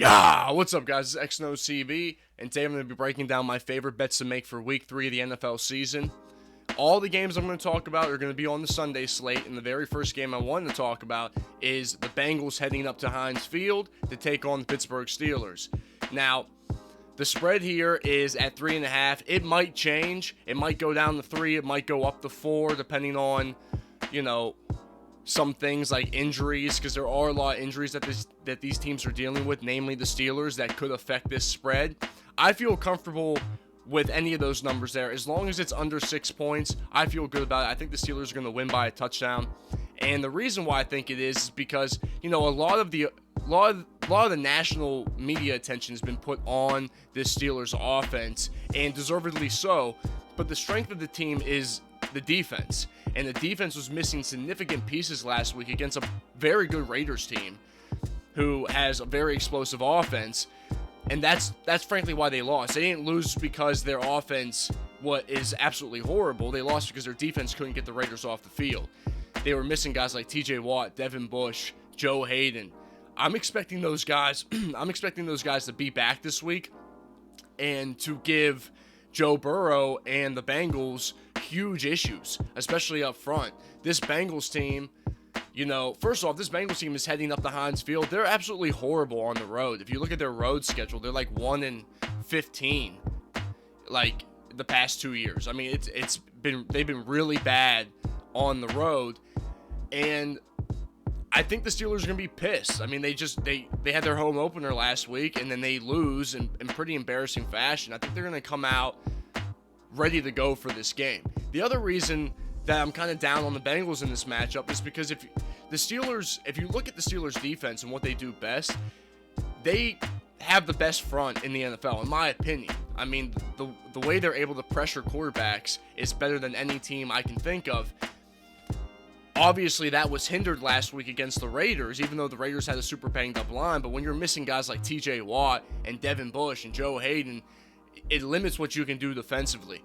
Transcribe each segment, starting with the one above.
Yeah, what's up, guys? It's XNOCV, and today I'm going to be breaking down my favorite bets to make for Week 3 of the NFL season. All the games I'm going to talk about are going to be on the Sunday slate, and the very first game I wanted to talk about is the Bengals heading up to Heinz Field to take on the Pittsburgh Steelers. Now, the spread here is at 3.5. It might change. It might go down to 3. It might go up to 4, depending on, some things like injuries, because there are a lot of injuries that these teams are dealing with, namely the Steelers, that could affect this spread. I feel comfortable with any of those numbers there. As long as it's under 6 points, I feel good about it. I think the Steelers are going to win by a touchdown. And the reason why I think it is because, a lot of the national media attention has been put on this Steelers offense, and deservedly so. But the strength of the team is the defense. And the defense was missing significant pieces last week against a very good Raiders team who has a very explosive offense. And that's frankly why they lost. They didn't lose because their offense is absolutely horrible. They lost because their defense couldn't get the Raiders off the field. They were missing guys like TJ Watt, Devin Bush, Joe Hayden. I'm expecting those guys to be back this week and to give Joe Burrow and the Bengals huge issues, especially up front. This Bengals team, first off, this Bengals team is heading up to Heinz Field. They're absolutely horrible on the road. If you look at their road schedule, they're like 1-15, like the past 2 years. I mean, they've been really bad on the road, and I think the Steelers are going to be pissed. I mean, they had their home opener last week, and then they lose in pretty embarrassing fashion. I think they're going to come out ready to go for this game. The other reason that I'm kind of down on the Bengals in this matchup is because if you look at the Steelers defense and what they do best, they have the best front in the NFL, in my opinion. I mean, the way they're able to pressure quarterbacks is better than any team I can think of. Obviously, that was hindered last week against the Raiders, even though the Raiders had a super banged up line. But when you're missing guys like TJ Watt and Devin Bush and Joe Hayden, it limits what you can do defensively.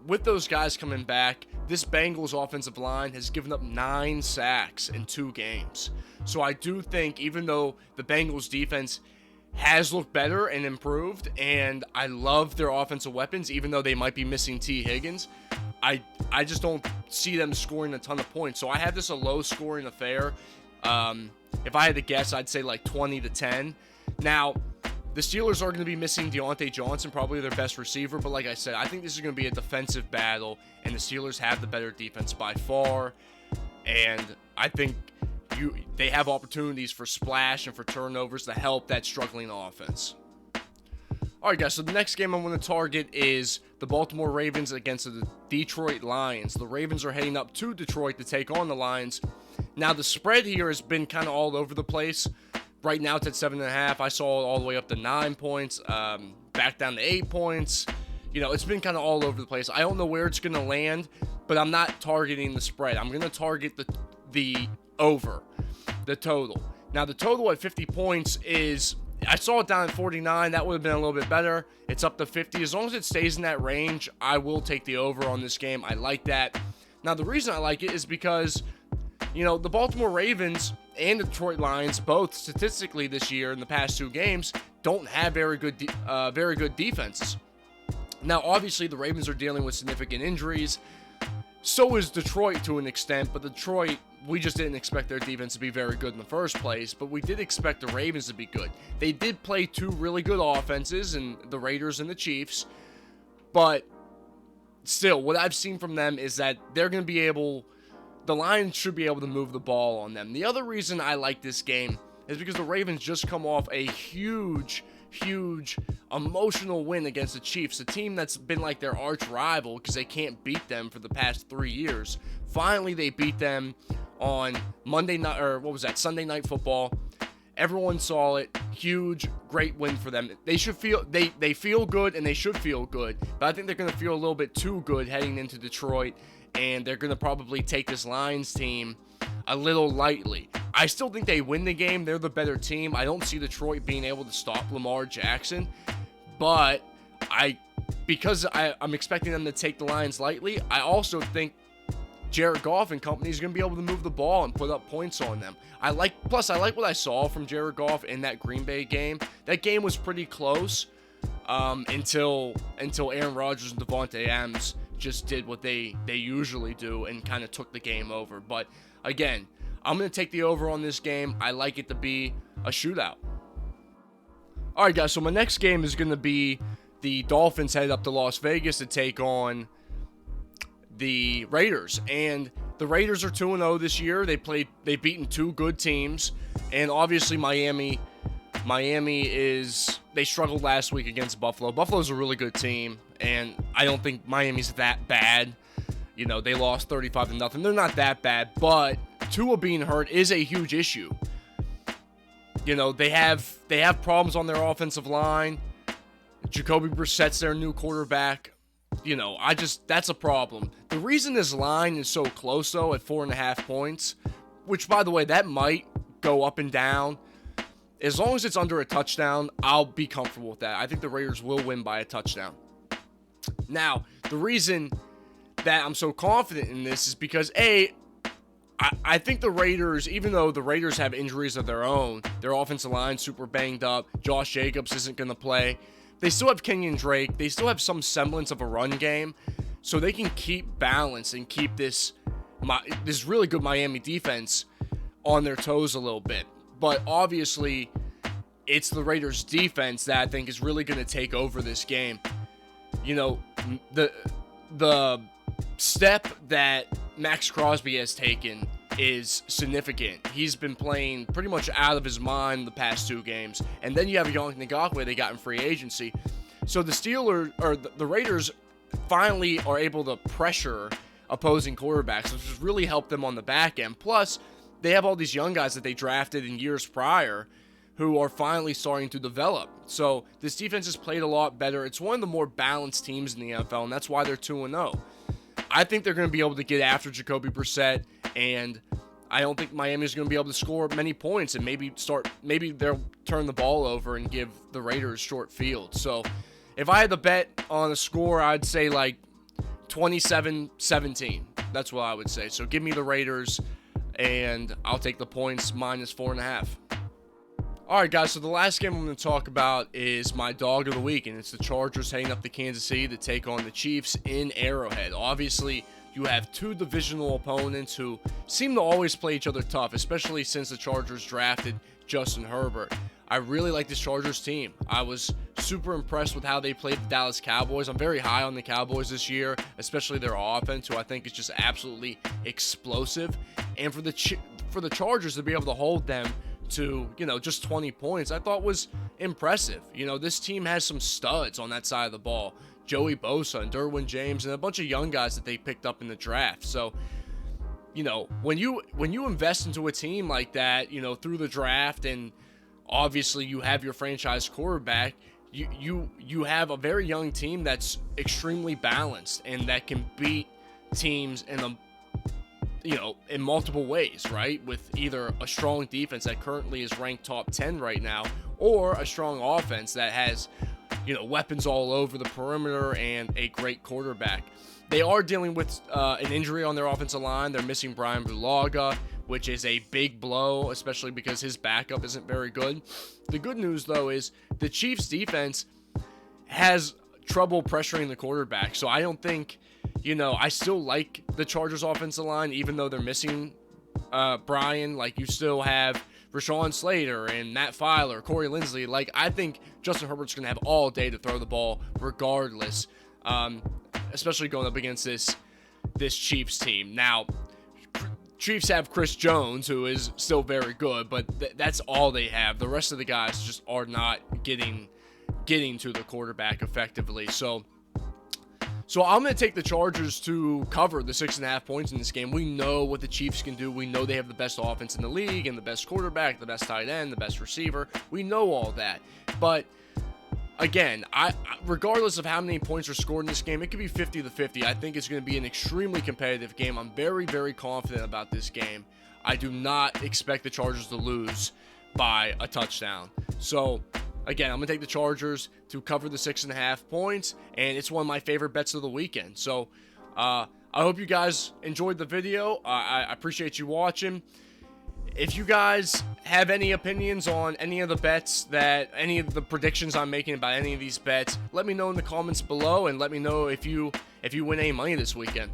With those guys coming back, this Bengals offensive line has given up 9 sacks in 2 games. So I do think, even though the Bengals defense has looked better and improved, and I love their offensive weapons, even though they might be missing T. Higgins, I just don't see them scoring a ton of points. So I have this a low-scoring affair. If I had to guess, I'd say like 20-10. Now, the Steelers are going to be missing Deontay Johnson, probably their best receiver. But like I said, I think this is going to be a defensive battle, and the Steelers have the better defense by far. And I think they have opportunities for splash and for turnovers to help that struggling offense. All right, guys, so the next game I'm going to target is the Baltimore Ravens against the Detroit Lions. The Ravens are heading up to Detroit to take on the Lions. Now, the spread here has been kind of all over the place. Right now, it's at 7.5. I saw it all the way up to 9 points, back down to 8 points. It's been kind of all over the place. I don't know where it's going to land, but I'm not targeting the spread. I'm going to target the over, the total. Now, the total at 50 points is... I saw it down at 49. That would have been a little bit better. It's up to 50. As long as it stays in that range, I will take the over on this game. I like that. Now, the reason I like it is because, the Baltimore Ravens and the Detroit Lions, both statistically this year in the past 2 games, don't have very good defenses. Now, obviously, the Ravens are dealing with significant injuries. So is Detroit to an extent, but Detroit, we just didn't expect their defense to be very good in the first place, but we did expect the Ravens to be good. They did play 2 really good offenses, in the Raiders and the Chiefs, but still, what I've seen from them is that they're going to be able, the Lions should be able to move the ball on them. The other reason I like this game is because the Ravens just come off a huge emotional win against the Chiefs, a team that's been like their arch rival because they can't beat them for the past 3 years. Finally, they beat them on Monday night, or what was that, Sunday Night Football. Everyone saw it. Huge, great win for them. They should feel they feel good, and they should feel good. But I think they're going to feel a little bit too good heading into Detroit, and they're going to probably take this Lions team a little lightly. I still think they win the game. They're the better team. I don't see Detroit being able to stop Lamar Jackson, but I'm expecting them to take the Lions lightly. I also think Jared Goff and company is going to be able to move the ball and put up points on them. Plus I like what I saw from Jared Goff in that Green Bay game. That game was pretty close until Aaron Rodgers and Devontae Adams just did what they usually do and kind of took the game over. But again, I'm going to take the over on this game. I like it to be a shootout. All right, guys, so my next game is going to be the Dolphins headed up to Las Vegas to take on the Raiders. And the Raiders are 2-0 this year. They've beaten two good teams. And obviously Miami they struggled last week against Buffalo. Buffalo's a really good team, and I don't think Miami's that bad. You know, they lost 35-0. They're not that bad, but Tua being hurt is a huge issue. You know, they have problems on their offensive line. Jacoby Brissett's their new quarterback. You know, that's a problem. The reason this line is so close, though, at 4.5 points, which, by the way, that might go up and down. As long as it's under a touchdown, I'll be comfortable with that. I think the Raiders will win by a touchdown. Now, the reason that I'm so confident in this is because, I think the Raiders, even though the Raiders have injuries of their own, their offensive line super banged up, Josh Jacobs isn't going to play, they still have Kenyon Drake, they still have some semblance of a run game, so they can keep balance and keep this really good Miami defense on their toes a little bit. But obviously, it's the Raiders' defense that I think is really going to take over this game. You know, the step that Max Crosby has taken is significant. He's been playing pretty much out of his mind the past two games. And then you have Yannick Ngakoue they got in free agency. So the Raiders finally are able to pressure opposing quarterbacks, which has really helped them on the back end. Plus, they have all these young guys that they drafted in years prior who are finally starting to develop. So this defense has played a lot better. It's one of the more balanced teams in the NFL, and that's why they're 2-0. I think they're going to be able to get after Jacoby Brissett, and I don't think Miami's going to be able to score many points, and maybe they'll turn the ball over and give the Raiders short field. So if I had to bet on a score, I'd say like 27-17. That's what I would say. So give me the Raiders, and I'll take the points minus 4.5. All right, guys, so the last game I'm going to talk about is my dog of the week, and it's the Chargers heading up to Kansas City to take on the Chiefs in Arrowhead. Obviously, you have two divisional opponents who seem to always play each other tough, especially since the Chargers drafted Justin Herbert. I really like this Chargers team. I was super impressed with how they played the Dallas Cowboys. I'm very high on the Cowboys this year, especially their offense, who I think is just absolutely explosive. And for the Chargers to be able to hold them to, just 20 points, I thought was impressive. This team has some studs on that side of the ball. Joey Bosa and Derwin James and a bunch of young guys that they picked up in the draft. So, when you invest into a team like that, through the draft, and obviously you have your franchise quarterback, you have a very young team that's extremely balanced and that can beat teams in multiple ways, right? With either a strong defense that currently is ranked top 10 right now, or a strong offense that has, weapons all over the perimeter and a great quarterback. They are dealing with an injury on their offensive line. They're missing Brian Bulaga, which is a big blow, especially because his backup isn't very good. The good news, though, is the Chiefs' defense has trouble pressuring the quarterback. So I don't think, I still like the Chargers' offensive line, even though they're missing Brian. Like, you still have Rashawn Slater and Matt Filer, Corey Linsley. Like, I think Justin Herbert's going to have all day to throw the ball regardless, especially going up against this Chiefs team. Now, Chiefs have Chris Jones, who is still very good, but that's all they have. The rest of the guys just are not getting to the quarterback effectively. So I'm going to take the Chargers to cover the 6.5 points in this game. We know what the Chiefs can do. We know they have the best offense in the league and the best quarterback, the best tight end, the best receiver. We know all that. But again, regardless of how many points are scored in this game, it could be 50-50. I think it's going to be an extremely competitive game. I'm very, very confident about this game. I do not expect the Chargers to lose by a touchdown. So again, I'm going to take the Chargers to cover the 6.5 points, and it's one of my favorite bets of the weekend. So I hope you guys enjoyed the video. I appreciate you watching. If you guys have any opinions on any of the bets any of the predictions I'm making about any of these bets, let me know in the comments below, and let me know if you win any money this weekend.